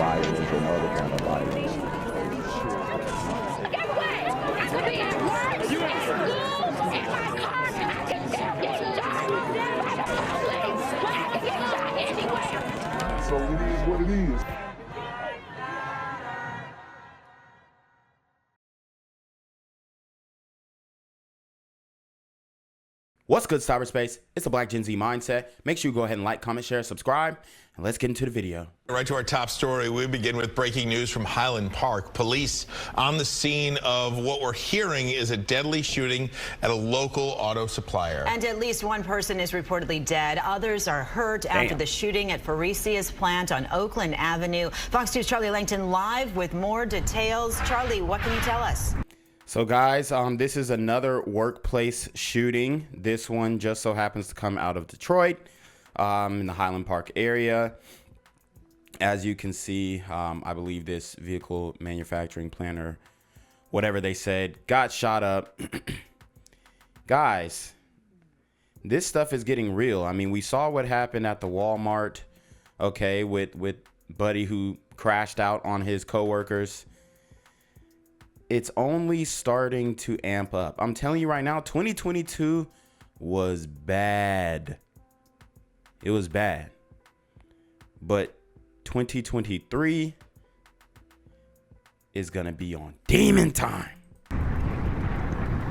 violence and other kind of violence. Get away! I could be at work, at school, in my car, I can still get shot by the police, but I can get shot anywhere. So it is what it is. What's good, cyberspace? It's the Black Gen Z Mindset. Make sure you go ahead and like, comment, share, subscribe, and let's get into the video. Right to our top story. We begin with breaking news from Highland Park. Police on the scene of what we're hearing is a deadly shooting at a local auto supplier. And at least one person is reportedly dead. Others are hurt after the shooting at Faricia's plant on Oakland Avenue. Fox 2's Charlie Langton live with more details. Charlie, what can you tell us? So guys, this is another workplace shooting. This one just so happens to come out of Detroit, in the Highland Park area. As you can see, I believe this vehicle manufacturing plant, or whatever they said, got shot up. Guys, this stuff is getting real. I mean, we saw what happened at the Walmart, okay, with Buddy who crashed out on his coworkers. It's only starting to amp up. I'm telling you right now, 2022 was bad. It was bad. But 2023 is going to be on demon time.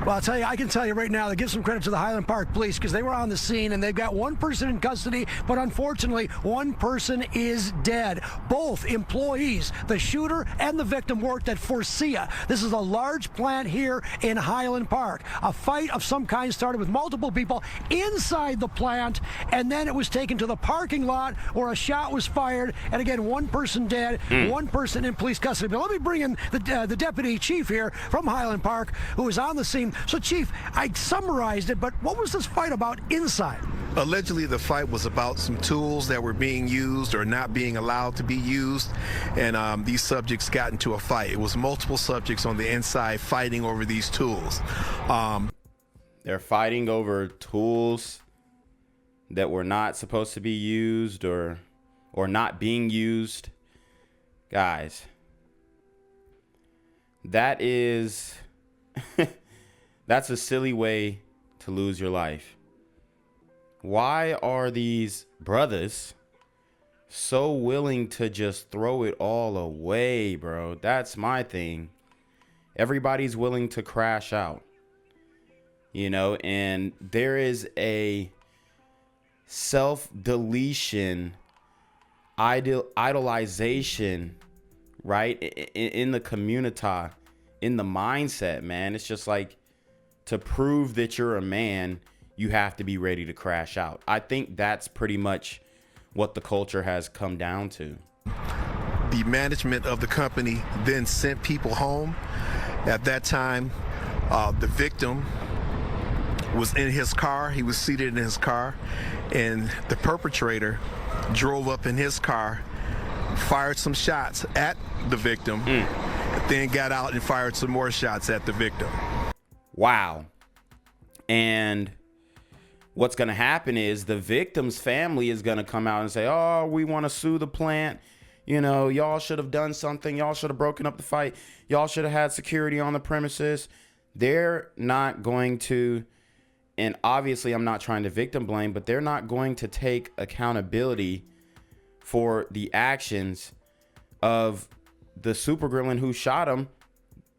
Well, I'll tell you, I can tell you right now, to give some credit to the Highland Park Police, because they were on the scene and they've got one person in custody, but unfortunately, one person is dead. Both employees, the shooter and the victim, worked at Faricias. This is a large plant here in Highland Park. A fight of some kind started with multiple people inside the plant, and then it was taken to the parking lot where a shot was fired, and again, one person dead, one person in police custody. But let me bring in the deputy chief here from Highland Park, who was on the scene. So, Chief, I summarized it, but what was this fight about inside? Allegedly, the fight was about some tools that were being used or not being allowed to be used, and these subjects got into a fight. It was multiple subjects on the inside fighting over these tools. They're fighting over tools that were not supposed to be used or not being used. Guys, that is... That's a silly way to lose your life. Why are these brothers so willing to just throw it all away, bro? That's my thing. Everybody's willing to crash out, you know, and there is a self-deletion, idolization, right, in the community, in the mindset, man. It's just like, to prove that you're a man, you have to be ready to crash out. I think that's pretty much what the culture has come down to. The management of the company then sent people home. At that time, the victim was in his car. He was seated in his car, and the perpetrator drove up in his car, fired some shots at the victim, then got out and fired some more shots at the victim. Wow. And what's going to happen is the victim's family is going to come out and say, oh, we want to sue the plant. You know, y'all should have done something. Y'all should have broken up the fight. Y'all should have had security on the premises. They're not going to, and obviously I'm not trying to victim blame, but they're not going to take accountability for the actions of the super gremlin who shot him,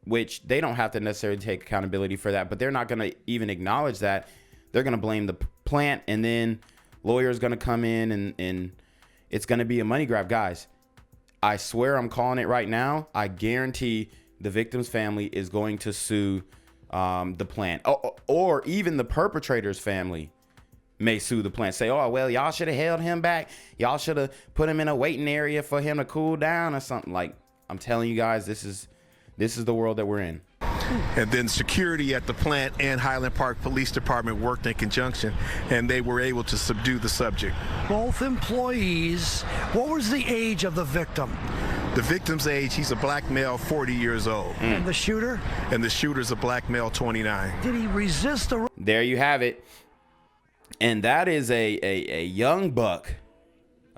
which they don't have to necessarily take accountability for that, but they're not going to even acknowledge that. They're going to blame the plant, and then lawyers going to come in, and it's going to be a money grab. Guys, I swear I'm calling it right now. I guarantee the victim's family is going to sue the plant, or even the perpetrator's family may sue the plant. Say, oh, well, y'all should have held him back. Y'all should have put him in a waiting area for him to cool down or something. Like, I'm telling you guys, this is the world that we're in. And then security at the plant and Highland Park Police Department worked in conjunction, and they were able to subdue the subject. Both employees. What was the age of the victim? The victim's age, he's a black male, 40 years old. And the shooter? And the shooter's a black male, 29. Did he resist the... There you have it. And that is a young buck,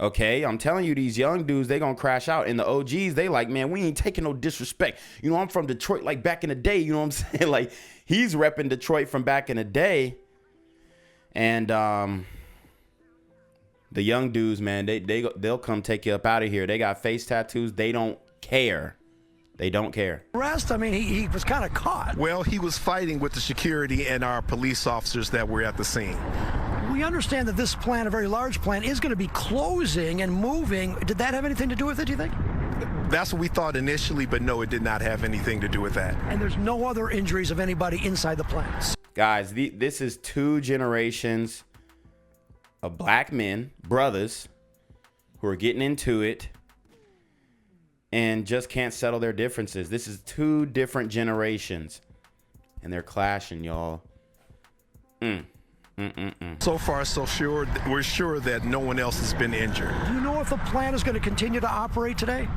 Okay, I'm telling you, these young dudes, they gonna crash out. And the OGs, they like, man, we ain't taking no disrespect. You know, I'm from Detroit, like back in the day. You know what I'm saying? Like, he's repping Detroit from back in the day. And the young dudes, man, they'll come take you up out of here. They got face tattoos. They don't care. They don't care. Arrest? I mean, he was kind of caught. Well, he was fighting with the security and our police officers that were at the scene. We understand that this plant, a very large plant, is going to be closing and moving. Did that have anything to do with it, do you think? That's what we thought initially, but no, it did not have anything to do with that. And there's no other injuries of anybody inside the plant. Guys, this is 2 generations of black men, brothers, who are getting into it and just can't settle their differences. This is 2 different generations, and they're clashing, y'all. So far, so sure. We're sure that no one else has been injured. Do you know if the plant is going to continue to operate today?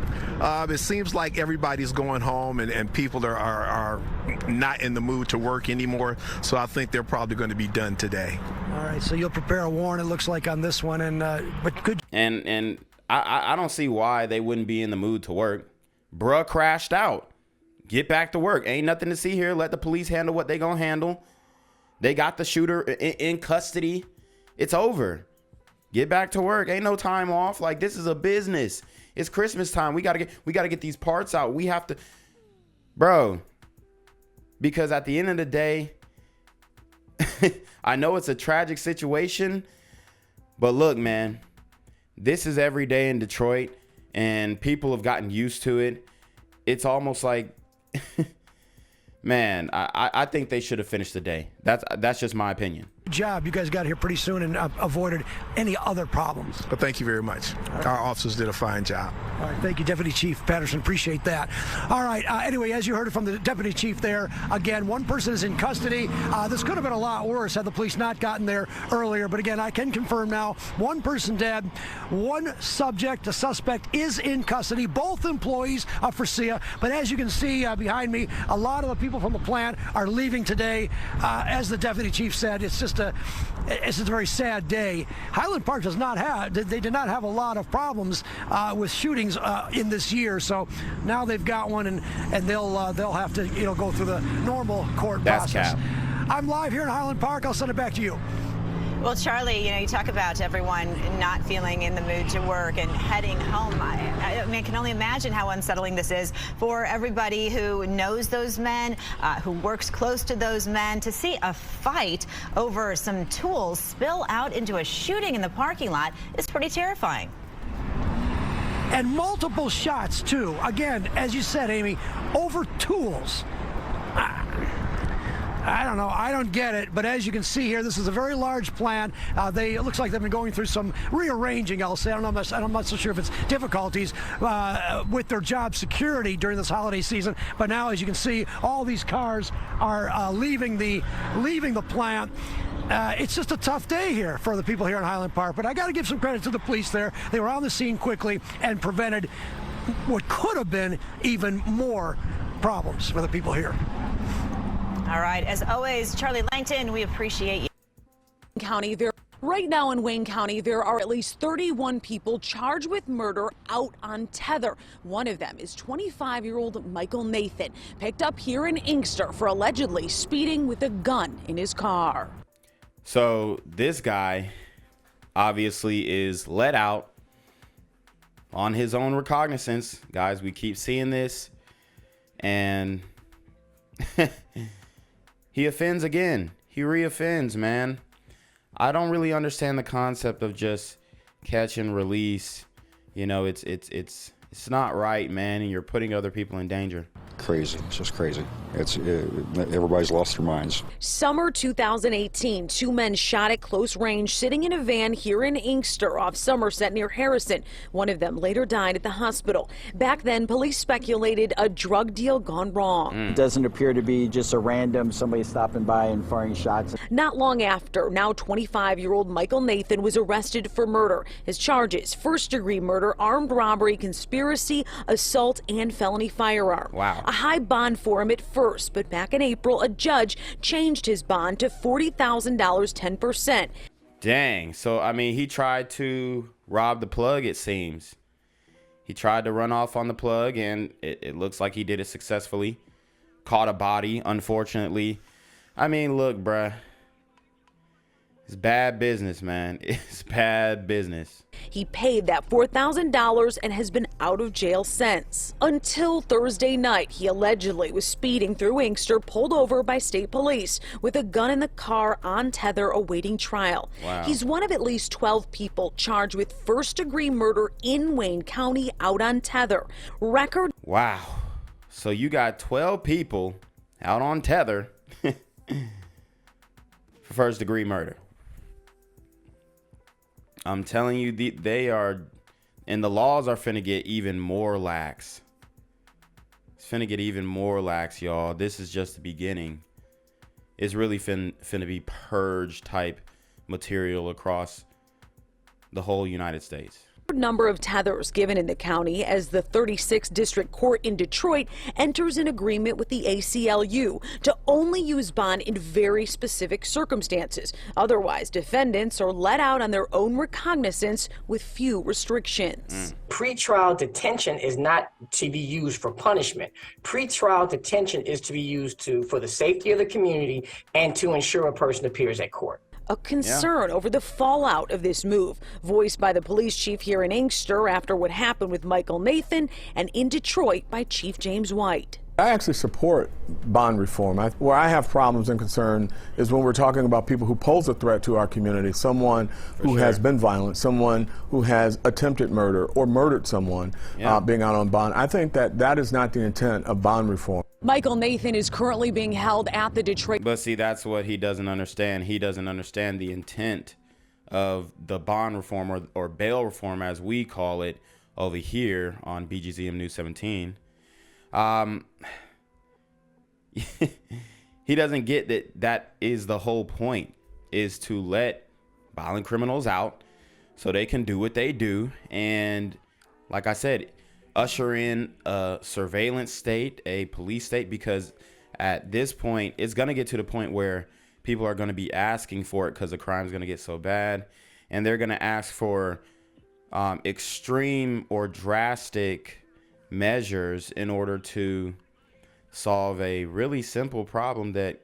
It seems like everybody's going home and people are not in the mood to work anymore. So I think they're probably going to be done today. All right, so you'll prepare a warrant, it looks like, on this one. But good. And I don't see why they wouldn't be in the mood to work. Bruh crashed out. Get back to work. Ain't nothing to see here. Let the police handle what they gonna handle. They got the shooter in custody. It's over. Get back to work. Ain't no time off. Like, this is a business. It's Christmas time. We gotta get these parts out. We have to, bro. Because at the end of the day, I know it's a tragic situation, but look, man, this is every day in Detroit, and people have gotten used to it. It's almost like, man, I think they should have finished the day. That's just my opinion. Good job. You guys got here pretty soon and avoided any other problems. But thank you very much. Our officers did a fine job. All right, thank you, Deputy Chief Patterson. Appreciate that. All right, anyway, as you heard it from the Deputy Chief there, again, 1 person is in custody. This could have been a lot worse had the police not gotten there earlier. But again, I can confirm now, 1 person dead, 1 subject, a suspect, is in custody, both employees of Frisia. But as you can see behind me, a lot of the people from the plant are leaving today. As the Deputy Chief said, it's just a very sad day. Highland Park did not have a lot of problems with shootings in this year, so now they've got one, and they'll have to go through the normal court process. Cap. I'm live here in Highland Park. I'll send it back to you. Well, Charlie, you talk about everyone not feeling in the mood to work and heading home. I mean, I can only imagine how unsettling this is for everybody who knows those men, who works close to those men. To see a fight over some tools spill out into a shooting in the parking lot is pretty terrifying. And multiple shots, too. Again, as you said, Amy, over tools. I don't know. I don't get it. But as you can see here, this is a very large plant. It looks like they've been going through some rearranging, I'll say. I'm not so sure if it's difficulties with their job security during this holiday season. But now, as you can see, all these cars are leaving the plant. It's just a tough day here for the people here in Highland Park. But I got to give some credit to the police there. They were on the scene quickly and prevented what could have been even more problems for the people here. All right. As always, Charlie Langton, we appreciate you. County, right now in Wayne County, there are at least 31 people charged with murder out on tether. One of them is 25-year-old Michael Nathan, picked up here in Inkster for allegedly speeding with a gun in his car. So this guy obviously is let out on his own recognizance. Guys, we keep seeing this, and he offends again. He reoffends, man. I don't really understand the concept of just catch and release. You know, it's not right, man, and you're putting other people in danger. Crazy. It's just crazy. Everybody's lost their minds. Summer 2018, 2 men shot at close range sitting in a van here in Inkster off Somerset near Harrison. One of them later died at the hospital. Back then, police speculated a drug deal gone wrong. It doesn't appear to be just a random somebody stopping by and firing shots. Not long after, now 25-year-old Michael Nathan was arrested for murder. His charges: first-degree murder, armed robbery, conspiracy, assault, and felony firearm. Wow. A high bond for him at first, but back in April, a judge changed his bond to $40,000, 10%. Dang. So, I mean, he tried to robbed the plug, it seems. He tried to run off on the plug, and it looks like he did it successfully. Caught a body, unfortunately. I mean, look, bruh. It's bad business, man. It's bad business. He paid that $4,000 and has been out of jail since. Until Thursday night, he allegedly was speeding through Inkster, pulled over by state police with a gun in the car on tether awaiting trial. Wow. He's one of at least 12 people charged with first-degree murder in Wayne County out on tether. Record. Wow. So you got 12 people out on tether for first-degree murder. I'm telling you, they are, and the laws are finna get even more lax. It's finna get even more lax, y'all. This is just the beginning. It's really finna be purge type material across the whole United States. Number of tethers given in the county as the 36th District Court in Detroit enters an agreement with the ACLU to only use bond in very specific circumstances. Otherwise, defendants are let out on their own recognizance with few restrictions. Pretrial detention is not to be used for punishment. Pretrial detention is to be used for the safety of the community and to ensure a person appears at court. A concern over the fallout of this move, voiced by the police chief here in Inkster after what happened with Michael Nathan, and in Detroit by Chief James White. I actually support bond reform. Where I have problems and concern is when we're talking about people who pose a threat to our community, someone who has been violent, someone who has attempted murder or murdered someone being out on bond. I think that is not the intent of bond reform. Michael Nathan is currently being held at the Detroit. But see, that's what he doesn't understand. He doesn't understand the intent of the bond reform or bail reform, as we call it over here on BGZM News 17. He doesn't get that is the whole point, is to let violent criminals out so they can do what they do. And like I said, usher in a surveillance state, a police state, because at this point, it's going to get to the point where people are going to be asking for it because the crime's going to get so bad. And they're going to ask for extreme or drastic measures in order to solve a really simple problem that,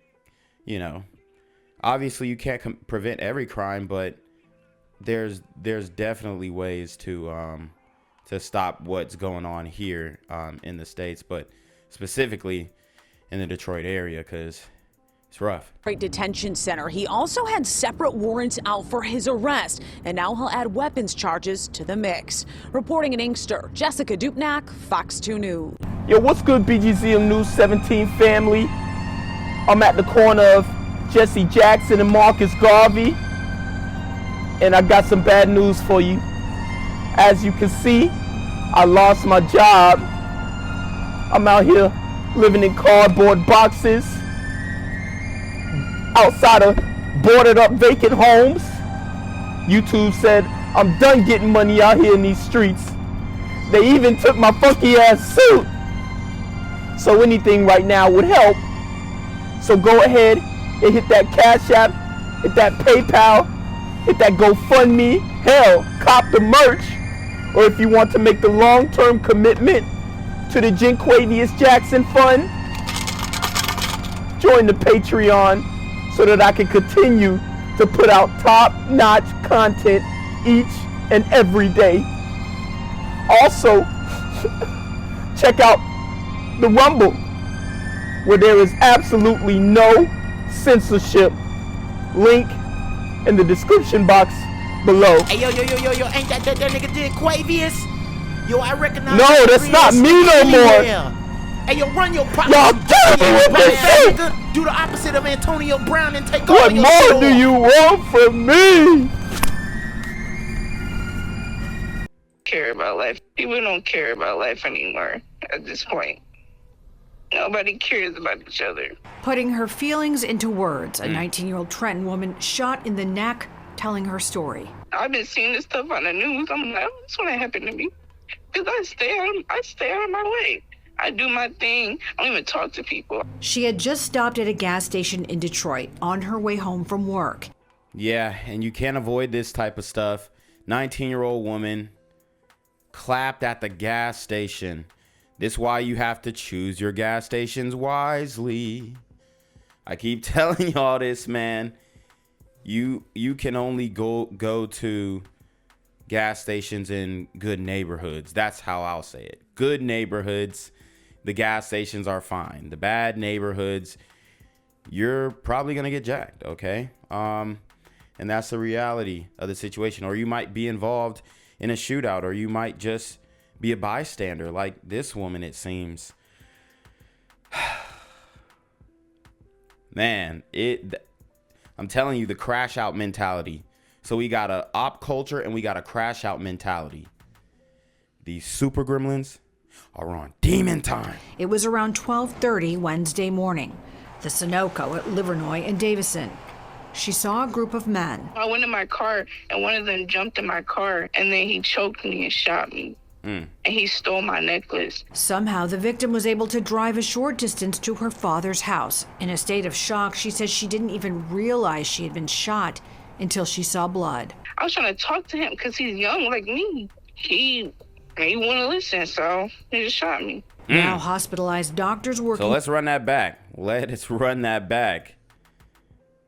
you know, obviously you can't prevent every crime, but there's definitely ways to stop what's going on here in the States, but specifically in the Detroit area, because it's rough. Detention center. He also had separate warrants out for his arrest, and now he'll add weapons charges to the mix. Reporting in Inkster, Jessica Dupnack, Fox 2 News. Yo, what's good, BGZM News 17 family? I'm at the corner of Jesse Jackson and Marcus Garvey, and I got some bad news for you. As you can see, I lost my job. I'm out here living in cardboard boxes outside of boarded up vacant homes. YouTube said I'm done getting money out here in these streets. They even took my funky ass suit. So anything right now would help. So go ahead and hit that Cash App, hit that PayPal, hit that GoFundMe, hell, cop the merch. Or if you want to make the long-term commitment to the Jinquavius Jackson Fund, join the Patreon so that I can continue to put out top-notch content each and every day. Also, check out the Rumble, where there is absolutely no censorship. Link in the description box below. Hey, yo, ain't that nigga Jinquavius? Yo, I recognize. No, that's not me no more. Hey, yo, run your pocket. Y'all killing me with this shit. Do the opposite of Antonio Brown and take What all your more do you want from me? Care about life. People don't care about life anymore at this point. Nobody cares about each other. Putting her feelings into words, a 19-year-old Trenton woman shot in the neck, telling her story. I've been seeing this stuff on the news. I'm like, this want to happen to me. Because I stay out of my way. I do my thing. I don't even talk to people. She had just stopped at a gas station in Detroit on her way home from work. Yeah, and you can't avoid this type of stuff. 19-year-old woman clapped at the gas station. This is why you have to choose your gas stations wisely. I keep telling y'all this, man. You can only go to gas stations in good neighborhoods. That's how I'll say it. Good neighborhoods, the gas stations are fine. The bad neighborhoods, you're probably gonna get jacked, okay? And that's the reality of the situation. Or you might be involved in a shootout, or you might just be a bystander like this woman, it seems. Man, I'm telling you, the crash out mentality. So we got a op culture and we got a crash out mentality. These super gremlins are on demon time. It was around 12:30 Wednesday morning. The Sunoco at Livernois and Davison. She saw a group of men. I went in my car and one of them jumped in my car and then he choked me and shot me. And he stole my necklace. Somehow the victim was able to drive a short distance to her father's house. In a state of shock, she says she didn't even realize she had been shot until she saw blood. I was trying to talk to him because he's young like me. He wouldn't listen, so he just shot me. Now hospitalized, doctors working. So let's run that back. Let's run that back.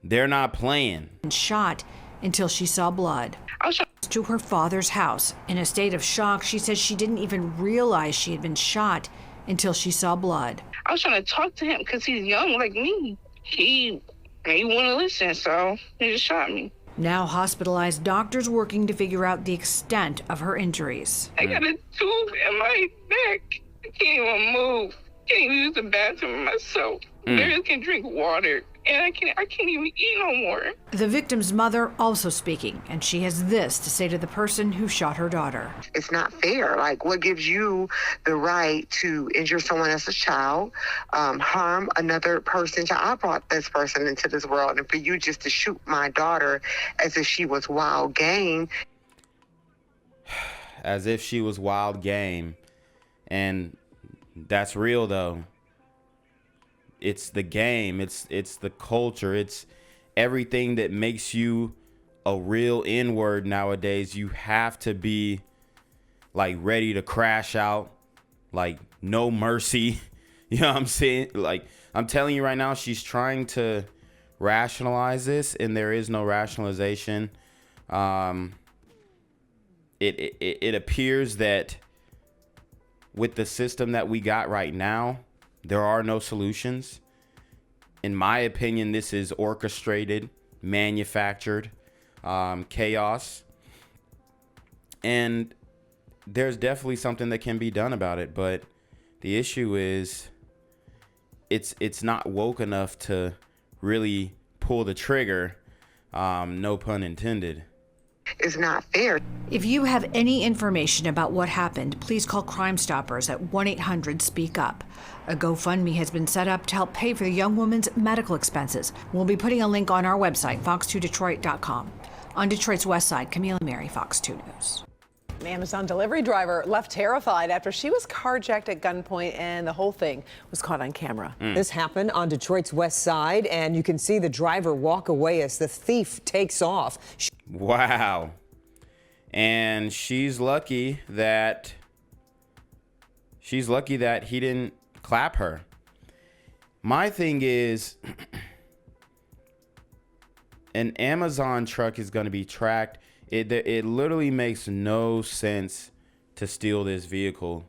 They're not playing. Shot until she saw blood. I was to her father's house. In a state of shock, she says she didn't even realize she had been shot until she saw blood. I was trying to talk to him because he's young like me. He wouldn't listen, so he just shot me. Now hospitalized, doctors working to figure out the extent of her injuries. I got a tube in my neck. I can't even move. Can't even use the bathroom myself. Barely can drink water. And I can't even eat no more. The victim's mother also speaking, and she has this to say to the person who shot her daughter. It's not fair. Like, what gives you the right to injure someone as a child, harm another person? I brought this person into this world, and for you just to shoot my daughter as if she was wild game. As if she was wild game. And that's real, though. It's the game. It's the culture. It's everything that makes you a real N-word nowadays. You have to be like ready to crash out, like no mercy. You know what I'm saying? Like, I'm telling you right now, she's trying to rationalize this, and there is no rationalization. It appears that with the system that we got right now, there are no solutions. In my opinion, this is orchestrated, manufactured chaos. And there's definitely something that can be done about it. But the issue is it's not woke enough to really pull the trigger. No pun intended. It's not fair. If you have any information about what happened, please call Crime Stoppers at 1-800-SPEAK-UP. A GoFundMe has been set up to help pay for the young woman's medical expenses. We'll be putting a link on our website, fox2detroit.com. On Detroit's west side, Camille Mary, Fox 2 News. An Amazon delivery driver left terrified after she was carjacked at gunpoint, and the whole thing was caught on camera. This happened on Detroit's west side, and you can see the driver walk away as the thief takes off. Wow. And she's lucky that he didn't clap her. My thing is, an Amazon truck is going to be tracked. It literally makes no sense to steal this vehicle.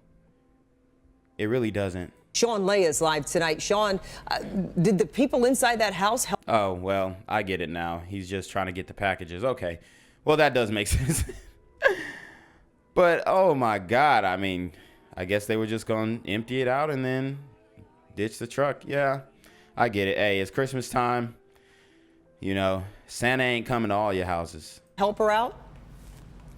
It really doesn't. Sean Lay is live tonight. Sean, did the people inside that house help? Oh, well, I get it now. He's just trying to get the packages. Okay. Well, that does make sense. But, oh, my God. I mean, I guess they were just going to empty it out and then ditch the truck. Yeah, I get it. Hey, it's Christmas time. You know, Santa ain't coming to all your houses. Help her out?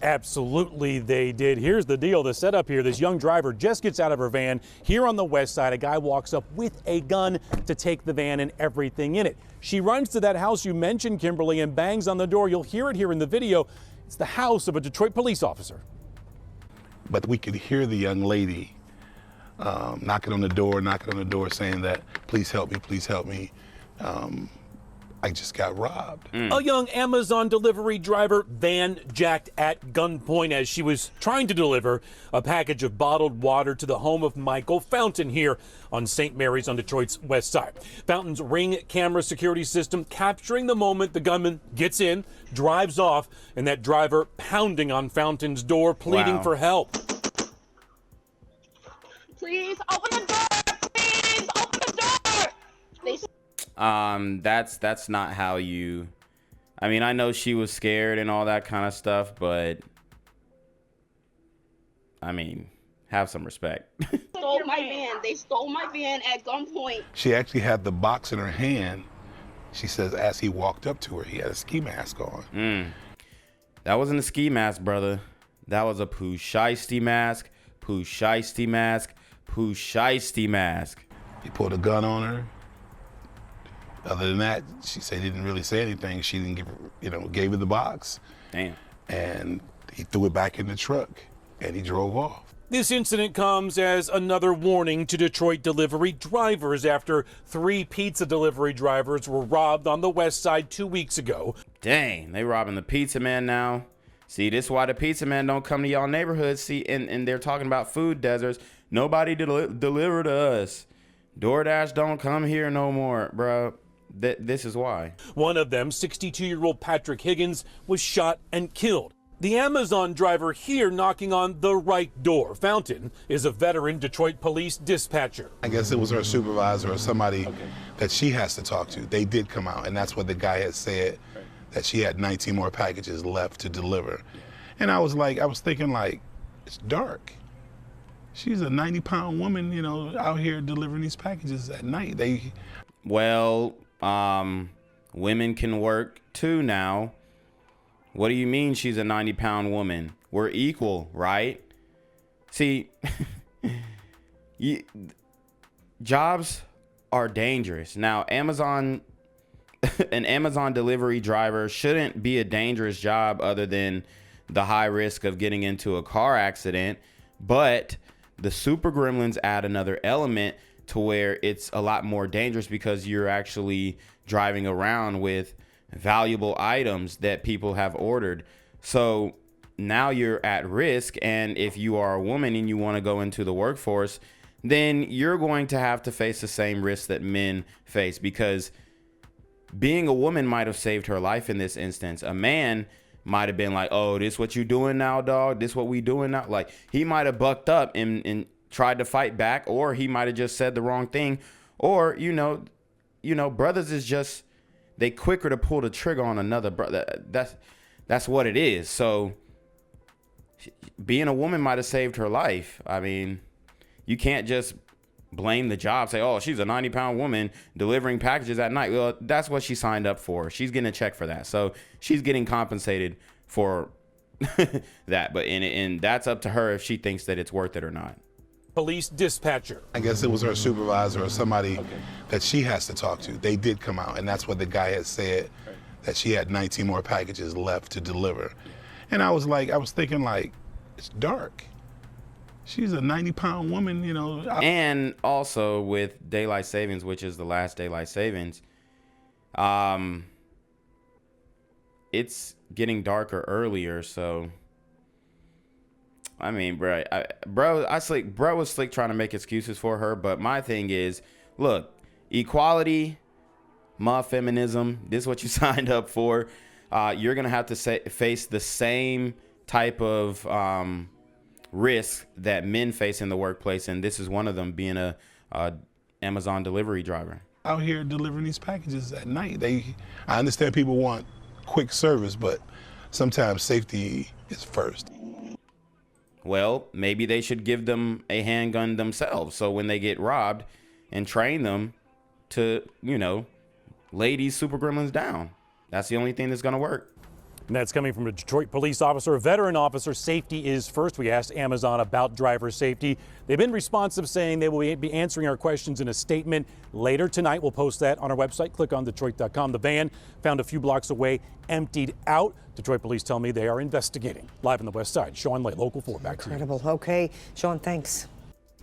Absolutely, they did. Here's the deal. The setup here, this young driver just gets out of her van. Here on the west side, a guy walks up with a gun to take the van and everything in it. She runs to that house you mentioned, Kimberly, and bangs on the door. You'll hear it here in the video. It's the house of a Detroit police officer. But we could hear the young lady knocking on the door saying that, please help me, please help me. I just got robbed. A young Amazon delivery driver van jacked at gunpoint as she was trying to deliver a package of bottled water to the home of Michael Fountain here on St. Mary's on Detroit's west side. Fountain's Ring camera security system capturing the moment the gunman gets in, drives off, and that driver pounding on Fountain's door, pleading for help. Please open the door. Please open the door. That's not how you. I mean, I know she was scared and all that kind of stuff, but I mean, have some respect. Stole my van. They stole my van at gunpoint. She actually had the box in her hand. She says as he walked up to her, he had a ski mask on. That wasn't a ski mask, brother. That was a poo shiesty mask. Poo shiesty mask. Poo shiesty mask. He pulled a gun on her. Other than that, she said he didn't really say anything. She didn't give, gave her the box. Damn. And he threw it back in the truck and he drove off. This incident comes as another warning to Detroit delivery drivers after 3 pizza delivery drivers were robbed on the west side 2 weeks ago. Dang, they robbing the pizza man now. See, this is why the pizza man don't come to y'all neighborhoods. See, and they're talking about food deserts. Nobody deliver to us. DoorDash don't come here no more, bro. This is why. One of them, 62-year-old Patrick Higgins, was shot and killed. The Amazon driver here knocking on the right door. Fountain is a veteran Detroit police dispatcher. I guess it was her supervisor or somebody that she has to talk to. They did come out, and that's what the guy had said, that she had 19 more packages left to deliver. And I was thinking, it's dark. She's a 90-pound woman, out here delivering these packages at night. Well, women can work too now. What do you mean she's a 90-pound woman? We're equal, right? See, jobs are dangerous. Now, an Amazon delivery driver shouldn't be a dangerous job other than the high risk of getting into a car accident. But the super gremlins add another element to where it's a lot more dangerous because you're actually driving around with valuable items that people have ordered. So now you're at risk. And if you are a woman and you want to go into the workforce, then you're going to have to face the same risks that men face, because being a woman might have saved her life in this instance. A man might have been like, oh, this what you doing now, dog? This what we doing now? Like, he might have bucked up and tried to fight back, or he might have just said the wrong thing. Or, brothers is just, they quicker to pull the trigger on another brother. That's what it is. So being a woman might have saved her life. I mean, you can't just blame the job, say, oh, she's a 90-pound woman delivering packages at night. Well, that's what she signed up for. She's getting a check for that. So she's getting compensated for that. But and that's up to her if she thinks that it's worth it or not. Police dispatcher. I guess it was her supervisor or somebody that she has to talk to. They did come out, and that's what the guy had said, that she had 19 more packages left to deliver. And I was thinking, it's dark. She's a 90-pound woman, And also with daylight savings, which is the last daylight savings, it's getting darker earlier. So, I mean, bro was slick trying to make excuses for her. But my thing is, look, equality, feminism, this is what you signed up for. You're going to have to face the same type of risk that men face in the workplace, and this is one of them, being a Amazon delivery driver out here delivering these packages at night. I understand people want quick service, but sometimes safety is first. Well, maybe they should give them a handgun themselves, so when they get robbed, and train them to lay these super gremlins down. That's the only thing that's going to work. And that's coming from a Detroit police officer, a veteran officer. Safety is first. We asked Amazon about driver safety. They've been responsive, saying they will be answering our questions in a statement later tonight. We'll post that on our website. Click on Detroit.com. The van found a few blocks away, emptied out. Detroit police tell me they are investigating. Live on the west side, Sean Lay, Local 4. Back to you. Incredible. Okay, Sean, thanks.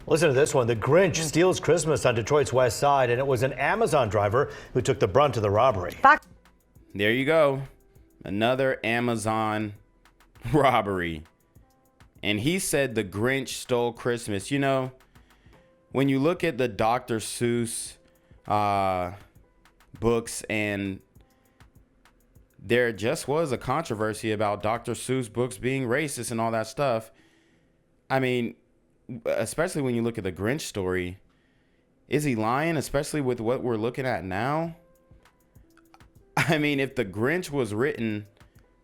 Listen to this one. The Grinch steals Christmas on Detroit's west side, and it was an Amazon driver who took the brunt of the robbery. There you go. Another Amazon robbery. And he said the Grinch stole Christmas. You know, when you look at the Dr. Seuss books, and there just was a controversy about Dr. Seuss books being racist and all that stuff. I mean, especially when you look at the Grinch story, is he lying, especially with what we're looking at now? I mean, if the Grinch was written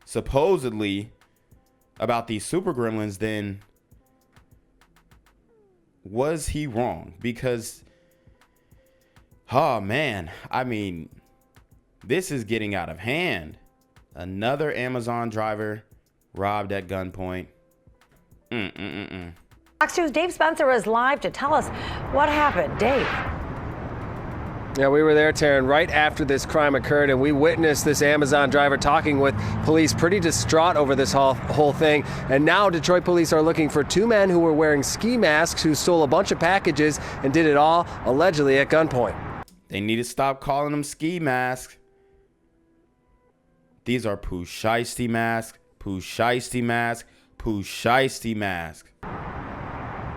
supposedly about these super gremlins, then was he wrong? Because, oh man, I mean, this is getting out of hand. Another Amazon driver robbed at gunpoint. Fox News' Dave Spencer is live to tell us what happened. Dave. Yeah, we were there, Taryn, right after this crime occurred, and we witnessed this Amazon driver talking with police, pretty distraught over this whole thing. And now Detroit police are looking for two men who were wearing ski masks who stole a bunch of packages and did it all allegedly at gunpoint. They need to stop calling them ski masks. These are Pooh Shiesty masks, Pooh Shiesty masks, Pooh Shiesty masks.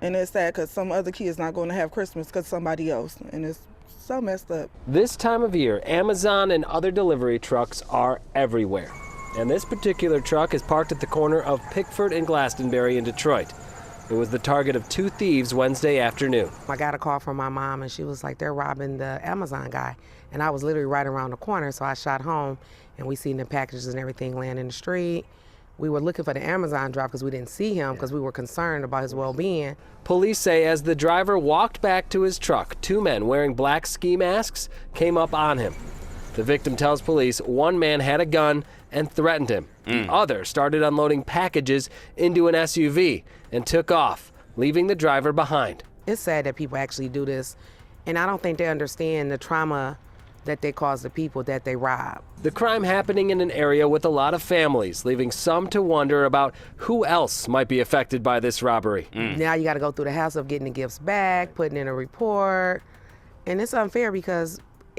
And it's sad because some other kids not going to have Christmas because somebody else, and it's so messed up. This time of year, Amazon and other delivery trucks are everywhere. And this particular truck is parked at the corner of Pickford and Glastonbury in Detroit. It was the target of two thieves Wednesday afternoon. I got a call from my mom, and she was like, they're robbing the Amazon guy. And I was literally right around the corner, so I shot home, and we seen the packages and everything laying in the street. We were looking for the Amazon driver because we didn't see him because we were concerned about his well-being. Police say as the driver walked back to his truck, two men wearing black ski masks came up on him. The victim tells police one man had a gun and threatened him. The other started unloading packages into an SUV and took off, leaving the driver behind. It's sad that people actually do this, and I don't think they understand the trauma that they cause the people that they rob. The crime happening in an area with a lot of families, leaving some to wonder about who else might be affected by this robbery. Now you got to go through the hassle of getting the gifts back, putting in a report, and it's unfair because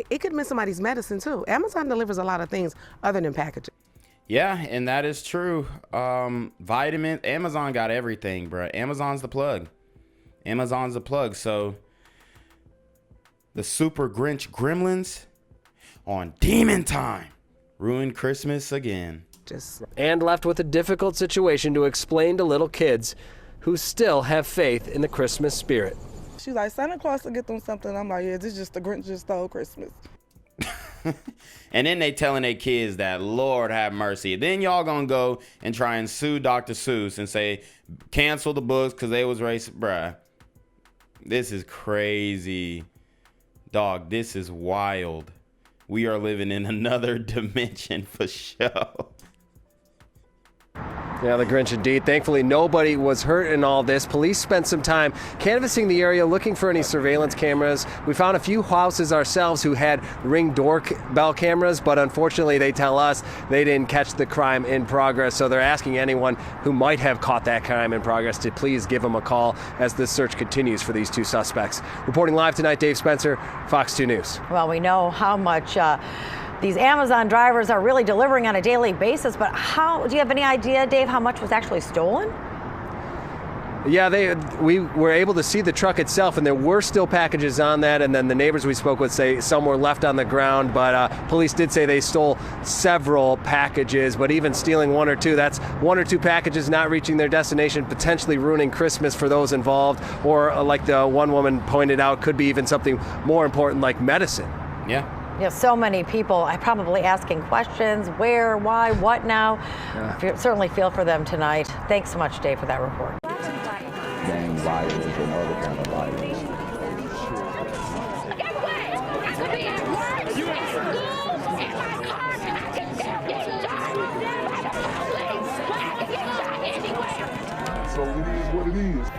it could miss somebody's medicine too. Amazon delivers a lot of things other than packaging. Yeah, and that is true. Vitamins, Amazon got everything, bro. Amazon's the plug. Amazon's the plug. So the Super Grinch Gremlins on Demon Time ruined Christmas again. And left with a difficult situation to explain to little kids who still have faith in the Christmas spirit. She's like, Santa Claus will get them something. I'm like, yeah, this is just the Grinch just stole Christmas. And then they telling their kids that, Lord have mercy. Then y'all gonna go and try and sue Dr. Seuss and say, cancel the books because they was racist. Bruh, this is crazy. Dog, this is wild. We are living in another dimension for sure. Yeah, the Grinch indeed. Thankfully, nobody was hurt in all this. Police spent some time canvassing the area, looking for any surveillance cameras. We found a few houses ourselves who had Ring doorbell cameras, but unfortunately, they tell us they didn't catch the crime in progress. So they're asking anyone who might have caught that crime in progress to please give them a call as the search continues for these two suspects. Reporting live tonight, Dave Spencer, Fox 2 News. Well, we know how much these Amazon drivers are really delivering on a daily basis, but how, do you have any idea, Dave, how much was actually stolen? Yeah, we were able to see the truck itself, and there were still packages on that, and then the neighbors we spoke with say some were left on the ground, but police did say they stole several packages, but even stealing one or two, that's one or two packages not reaching their destination, potentially ruining Christmas for those involved, or like the one woman pointed out, could be even something more important like medicine. Yeah. You know, so many people are probably asking questions, where, why, what now? Certainly feel for them tonight. Thanks so much, Dave, for that report. Gang violence and other kind of violence. So it is what it is.